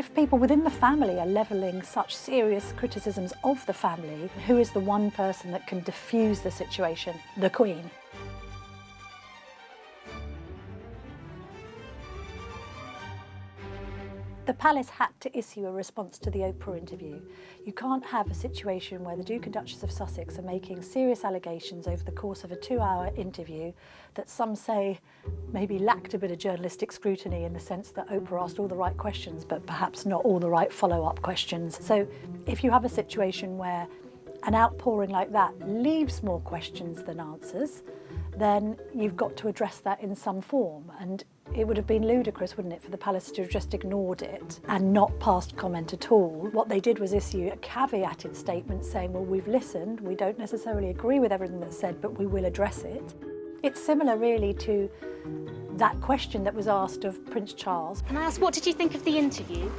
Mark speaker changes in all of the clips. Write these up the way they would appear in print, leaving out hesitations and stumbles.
Speaker 1: If people within the family are levelling such serious criticisms of the family, who is the one person that can diffuse the situation? The Queen. The palace had to issue a response to the Oprah interview. You can't have a situation where the Duke and Duchess of Sussex are making serious allegations over the course of a 2-hour interview that some say maybe lacked a bit of journalistic scrutiny, in the sense that Oprah asked all the right questions but perhaps not all the right follow-up questions. So if you have a situation where an outpouring like that leaves more questions than answers, then you've got to address that in some form. And it would have been ludicrous, wouldn't it, for the palace to have just ignored it and not passed comment at all. What they did was issue a caveated statement saying, well, we've listened, we don't necessarily agree with everything that's said, but we will address it. It's similar really to that question that was asked of Prince Charles.
Speaker 2: Can I ask, what did you think of the interview?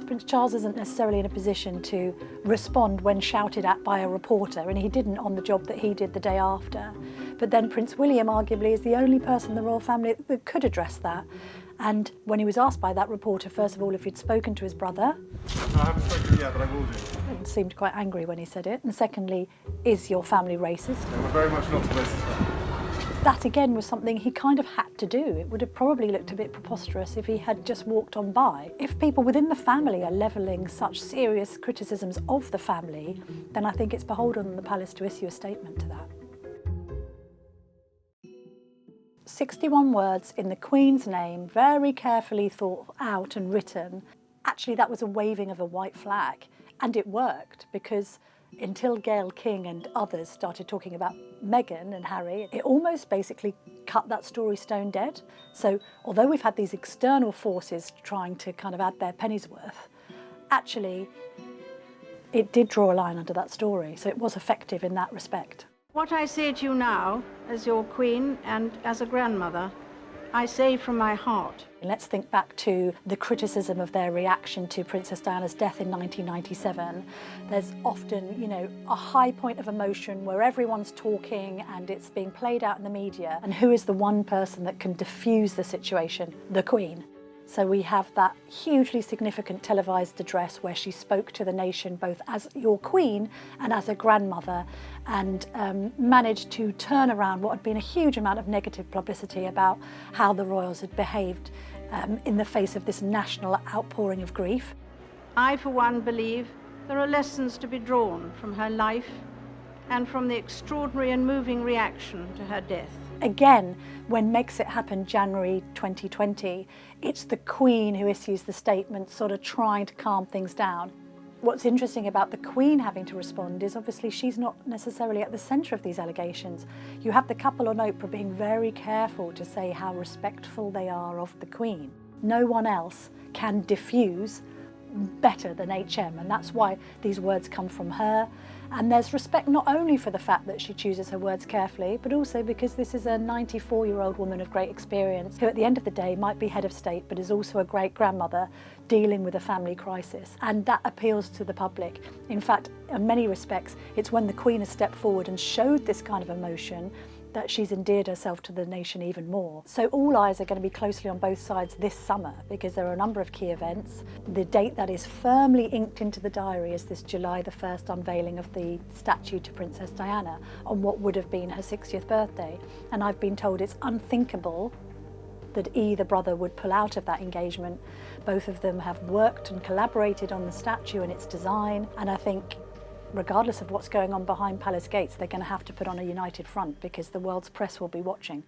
Speaker 1: Prince Charles isn't necessarily in a position to respond when shouted at by a reporter, and he didn't on the job that he did the day after. But then Prince William arguably is the only person in the royal family that could address that. And when he was asked by that reporter, first of all, if he'd spoken to his brother.
Speaker 3: No, I haven't spoken yet, but I will do.
Speaker 1: And seemed quite angry when he said it. And secondly, is your family racist?
Speaker 3: No, we're very much not a racist family.
Speaker 1: That again was something he kind of had to do. It would have probably looked a bit preposterous if he had just walked on by. If people within the family are levelling such serious criticisms of the family, then I think it's beholden on the palace to issue a statement to that. 61 words in the Queen's name, very carefully thought out and written. Actually, that was a waving of a white flag, and it worked, because until Gayle King and others started talking about Meghan and Harry, it almost basically cut that story stone dead. So although we've had these external forces trying to kind of add their penny's worth, actually it did draw a line under that story. So it was effective in that respect.
Speaker 4: What I say to you now, as your Queen and as a grandmother, I say from my heart.
Speaker 1: Let's think back to the criticism of their reaction to Princess Diana's death in 1997. There's often, a high point of emotion where everyone's talking and it's being played out in the media. And who is the one person that can diffuse the situation? The Queen. So we have that hugely significant televised address where she spoke to the nation both as your Queen and as a grandmother, and managed to turn around what had been a huge amount of negative publicity about how the royals had behaved in the face of this national outpouring of grief.
Speaker 4: I, for one, believe there are lessons to be drawn from her life and from the extraordinary and moving reaction to her death.
Speaker 1: Again, when Megxit happened January 2020, it's the Queen who issues the statement, sort of trying to calm things down. What's interesting about the Queen having to respond is obviously she's not necessarily at the centre of these allegations. You have the couple on Oprah being very careful to say how respectful they are of the Queen. No one else can diffuse better than HM, and that's why these words come from her. And there's respect not only for the fact that she chooses her words carefully, but also because this is a 94-year-old woman of great experience who at the end of the day might be head of state but is also a great grandmother dealing with a family crisis, and that appeals to the public. In fact, in many respects, it's when the Queen has stepped forward and showed this kind of emotion that she's endeared herself to the nation even more. So all eyes are going to be closely on both sides this summer, because there are a number of key events. The date that is firmly inked into the diary is this July the 1st unveiling of the statue to Princess Diana on what would have been her 60th birthday. And I've been told it's unthinkable that either brother would pull out of that engagement. Both of them have worked and collaborated on the statue and its design, and I think regardless of what's going on behind palace gates, they're going to have to put on a united front, because the world's press will be watching.